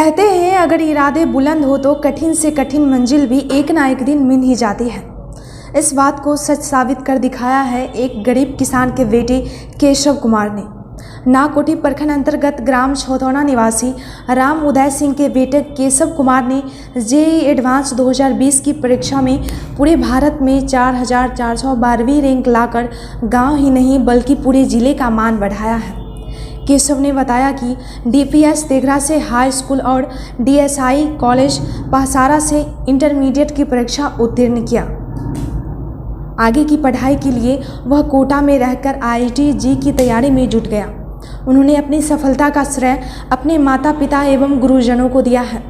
कहते हैं अगर इरादे बुलंद हो तो कठिन से कठिन मंजिल भी एक ना एक दिन मिल ही जाती है। इस बात को सच साबित कर दिखाया है एक गरीब किसान के बेटे केशव कुमार ने। नाकोटी प्रखंड अंतर्गत ग्राम छौथौना निवासी राम उदय सिंह के बेटे केशव कुमार ने जेईई एडवांस 2020 की परीक्षा में पूरे भारत में 4412वीं रैंक लाकर गांव ही नहीं बल्कि पूरे जिले का मान बढ़ाया है। केशव ने बताया कि डीपीएस तेघरा से हाई स्कूल और डीएसआई कॉलेज पहसारा से इंटरमीडिएट की परीक्षा उत्तीर्ण किया। आगे की पढ़ाई के लिए वह कोटा में रहकर आईआईटी की तैयारी में जुट गया। उन्होंने अपनी सफलता का श्रेय अपने माता पिता एवं गुरुजनों को दिया है।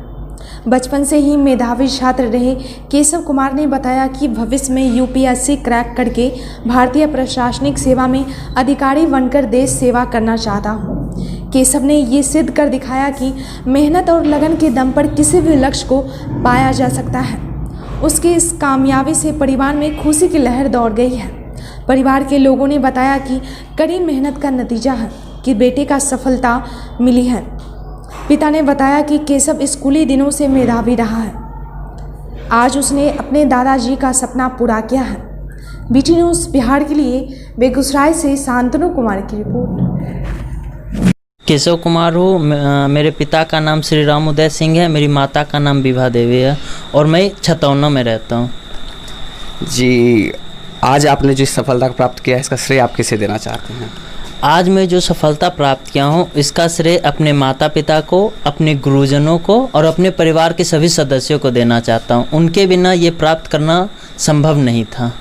बचपन से ही मेधावी छात्र रहे केशव कुमार ने बताया कि भविष्य में यूपीएससी क्रैक करके भारतीय प्रशासनिक सेवा में अधिकारी बनकर देश सेवा करना चाहता हूँ। केशव ने ये सिद्ध कर दिखाया कि मेहनत और लगन के दम पर किसी भी लक्ष्य को पाया जा सकता है। उसकी इस कामयाबी से परिवार में खुशी की लहर दौड़ गई है। परिवार के लोगों ने बताया कि कड़ी मेहनत का नतीजा है कि बेटे का सफलता मिली है। पिता ने बताया कि केशव स्कूली दिनों से मेधावी रहा है। आज उसने अपने दादाजी का सपना पूरा किया है। बीटी न्यूज़ बिहार के लिए बेगूसराय से शांतनु कुमार की रिपोर्ट। केशव कुमार हूँ। मेरे पिता का नाम श्री राम उदय सिंह है, मेरी माता का नाम विभा देवी है और मैं छतौना में रहता हूँ। जी, आज आपने जो सफलता प्राप्त किया है इसका श्रेय आप किसे देना चाहते हैं? आज मैं जो सफलता प्राप्त किया हूँ इसका श्रेय अपने माता पिता को, अपने गुरुजनों को और अपने परिवार के सभी सदस्यों को देना चाहता हूँ। उनके बिना ये प्राप्त करना संभव नहीं था।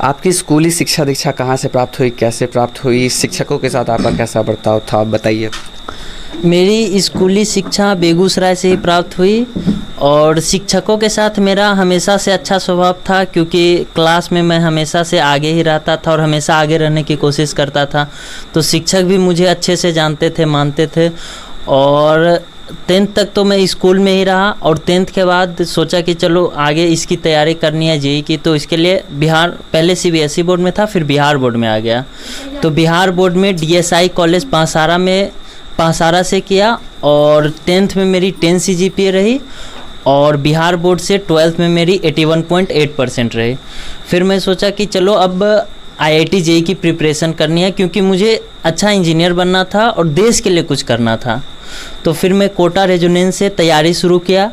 आपकी स्कूली शिक्षा दीक्षा कहाँ से प्राप्त हुई, कैसे प्राप्त हुई, शिक्षकों के साथ आपका कैसा बर्ताव था, आप बताइए। मेरी स्कूली शिक्षा बेगूसराय से ही प्राप्त हुई और शिक्षकों के साथ मेरा हमेशा से अच्छा स्वभाव था, क्योंकि क्लास में मैं हमेशा से आगे ही रहता था और हमेशा आगे रहने की कोशिश करता था। तो शिक्षक भी मुझे अच्छे से जानते थे, मानते थे। और 10th तक तो मैं स्कूल में ही रहा और 10th के बाद सोचा कि चलो आगे इसकी तैयारी करनी है जेईई की। तो इसके लिए बिहार, पहले सीबीएसई बोर्ड में था, फिर बिहार बोर्ड में आ गया। तो बिहार बोर्ड में डीएसआई कॉलेज पहसारा से किया और 10th में मेरी 10 CGPA रही और बिहार बोर्ड से 12th में मेरी 81.8% रही। फिर मैं सोचा कि चलो अब आईआईटी जेईई की प्रिपरेशन करनी है, क्योंकि मुझे अच्छा इंजीनियर बनना था और देश के लिए कुछ करना था। तो फिर मैं कोटा रेजिडेंस से तैयारी शुरू किया।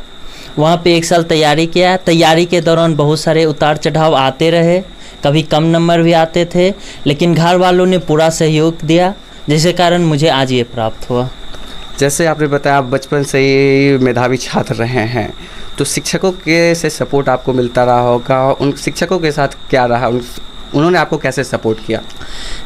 वहाँ पे 1 साल तैयारी किया। तैयारी के दौरान बहुत सारे उतार चढ़ाव आते रहे, कभी कम नंबर भी आते थे, लेकिन घर वालों ने पूरा सहयोग दिया, जिसके कारण मुझे आज ये प्राप्त हुआ। जैसे आपने बताया आप बचपन से ही मेधावी छात्र रहे हैं, तो शिक्षकों के से सपोर्ट आपको मिलता रहा होगा। उन शिक्षकों के साथ क्या रहा, उन्होंने आपको कैसे सपोर्ट किया?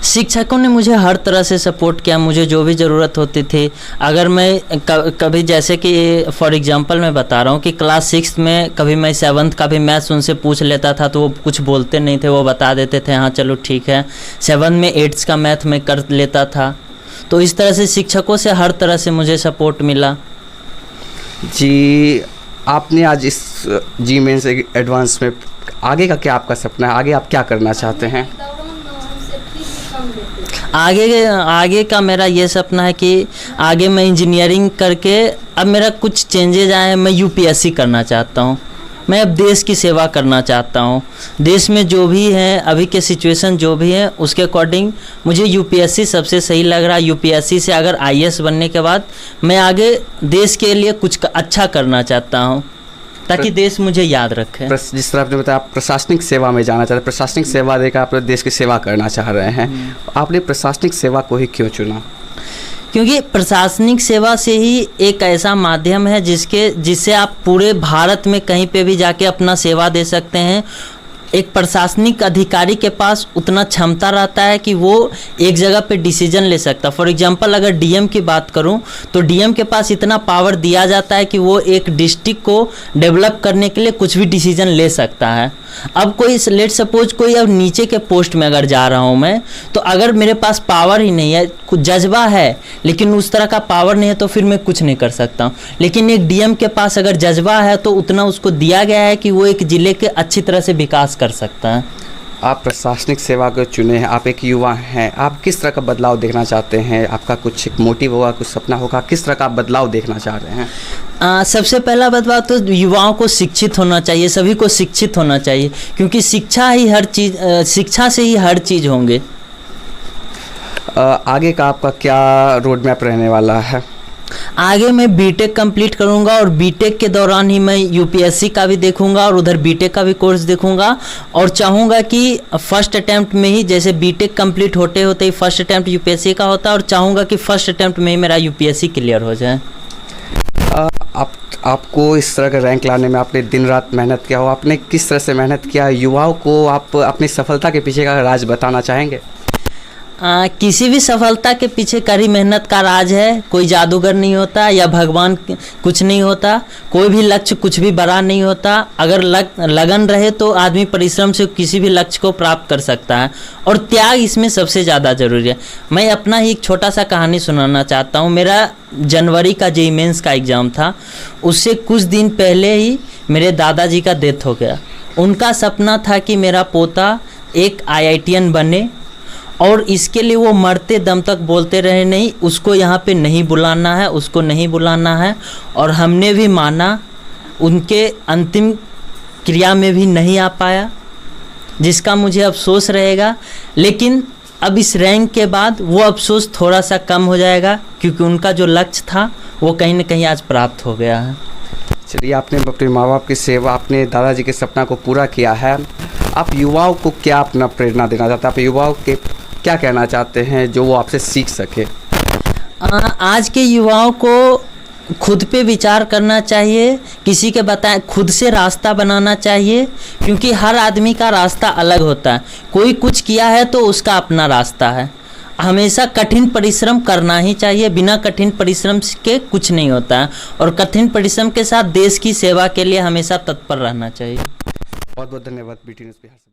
शिक्षकों ने मुझे हर तरह से सपोर्ट किया। मुझे जो भी ज़रूरत होती थी, अगर मैं कभी, जैसे कि फॉर एग्जांपल मैं बता रहा हूँ कि क्लास 6 में कभी मैं 7th का भी मैथ्स उनसे पूछ लेता था तो वो कुछ बोलते नहीं थे, वो बता देते थे हाँ चलो ठीक है। 7th में 8th का मैथ मैं कर लेता था। तो इस तरह से शिक्षकों से हर तरह से मुझे सपोर्ट मिला। जी, आपने आज इस जी मेंस एडवांस में आगे का क्या आपका सपना है, आगे आप क्या करना चाहते हैं? आगे का मेरा ये सपना है कि आगे मैं इंजीनियरिंग करके अब मेरा कुछ चेंजेज आए हैं। मैं यूपीएससी करना चाहता हूँ। मैं अब देश की सेवा करना चाहता हूँ। देश में जो भी है, अभी के सिचुएशन जो भी है, उसके अकॉर्डिंग मुझे यूपीएससी सबसे सही लग रहा है। यूपीएससी से अगर आईएएस बनने के बाद मैं आगे देश के लिए कुछ अच्छा करना चाहता हूँ, ताकि देश मुझे याद रखे। जिस तरह आपने बताया आप प्रशासनिक सेवा में जाना चाहते हैं, प्रशासनिक सेवा देकर आप देश की सेवा करना चाह रहे हैं। आपने प्रशासनिक सेवा को ही क्यों चुना? क्योंकि प्रशासनिक सेवा से ही एक ऐसा माध्यम है जिससे आप पूरे भारत में कहीं पे भी जाके अपना सेवा दे सकते हैं। एक प्रशासनिक अधिकारी के पास उतना क्षमता रहता है कि वो एक जगह पे डिसीजन ले सकता। फॉर एग्जांपल अगर डीएम की बात करूं तो डीएम के पास इतना पावर दिया जाता है कि वो एक डिस्ट्रिक्ट को डेवलप करने के लिए कुछ भी डिसीजन ले सकता है। अब कोई लेट सपोज कोई अब नीचे के पोस्ट में अगर जा रहा हूं मैं, तो अगर मेरे पास पावर ही नहीं है, कुछ जज्बा है लेकिन उस तरह का पावर नहीं है, तो फिर मैं कुछ नहीं कर सकता हूं। लेकिन एक डीएम के पास अगर जज्बा है तो उतना उसको दिया गया है कि वो एक ज़िले के अच्छी तरह से विकास कर सकता है। आप प्रशासनिक सेवा को चुने हैं, आप एक युवा हैं, आप किस तरह का बदलाव देखना चाहते हैं? आपका कुछ एक मोटिव होगा, कुछ सपना होगा, किस तरह का आप बदलाव देखना चाह रहे हैं? सबसे पहला बदलाव तो युवाओं को शिक्षित होना चाहिए, सभी को शिक्षित होना चाहिए, क्योंकि शिक्षा ही हर चीज़, शिक्षा से ही हर चीज़ होंगे। आगे का आपका क्या रोड मैप रहने वाला है? आगे मैं बीटेक कंप्लीट करूंगा और बीटेक के दौरान ही मैं यूपीएससी का भी देखूंगा और उधर बीटेक का भी कोर्स देखूंगा, और चाहूंगा कि फर्स्ट अटैम्प्ट में ही, जैसे बीटेक कंप्लीट होते होते ही फर्स्ट अटैम्प्ट यूपीएससी का होता है, और चाहूंगा कि फर्स्ट अटैम्प्ट में ही मेरा यूपीएससी क्लियर हो जाए। आपको इस तरह का रैंक लाने में आपने दिन रात मेहनत किया हो, आपने किस तरह से मेहनत किया? युवाओं को आप अपनी सफलता के पीछे का राज बताना चाहेंगे? किसी भी सफलता के पीछे कड़ी मेहनत का राज है। कोई जादूगर नहीं होता या भगवान कुछ नहीं होता, कोई भी लक्ष्य कुछ भी बड़ा नहीं होता। अगर लगन रहे तो आदमी परिश्रम से किसी भी लक्ष्य को प्राप्त कर सकता है, और त्याग इसमें सबसे ज़्यादा ज़रूरी है। मैं अपना ही एक छोटा सा कहानी सुनाना चाहता हूँ। मेरा जनवरी का जेईई मेंस का एग्ज़ाम था, उससे कुछ दिन पहले ही मेरे दादाजी का डेथ हो गया। उनका सपना था कि मेरा पोता एक IITian बने, और इसके लिए वो मरते दम तक बोलते रहे, नहीं उसको यहाँ पे नहीं बुलाना है, उसको नहीं बुलाना है। और हमने भी माना, उनके अंतिम क्रिया में भी नहीं आ पाया, जिसका मुझे अफसोस रहेगा। लेकिन अब इस रैंक के बाद वो अफसोस थोड़ा सा कम हो जाएगा, क्योंकि उनका जो लक्ष्य था वो कहीं ना कहीं आज प्राप्त हो गया है। चलिए, आपने अपने माँ बाप की सेवा, अपने दादाजी के सपना को पूरा किया है। आप युवाओं को क्या अपना प्रेरणा देना चाहते हैं? आप युवाओं के क्या कहना चाहते हैं जो वो आपसे सीख सके? आज के युवाओं को खुद पे विचार करना चाहिए, किसी के बताए खुद से रास्ता बनाना चाहिए, क्योंकि हर आदमी का रास्ता अलग होता है। कोई कुछ किया है तो उसका अपना रास्ता है। हमेशा कठिन परिश्रम करना ही चाहिए, बिना कठिन परिश्रम के कुछ नहीं होता है, और कठिन परिश्रम के साथ देश की सेवा के लिए हमेशा तत्पर रहना चाहिए। बहुत बहुत धन्यवाद BT न्यूज़ बिहार से।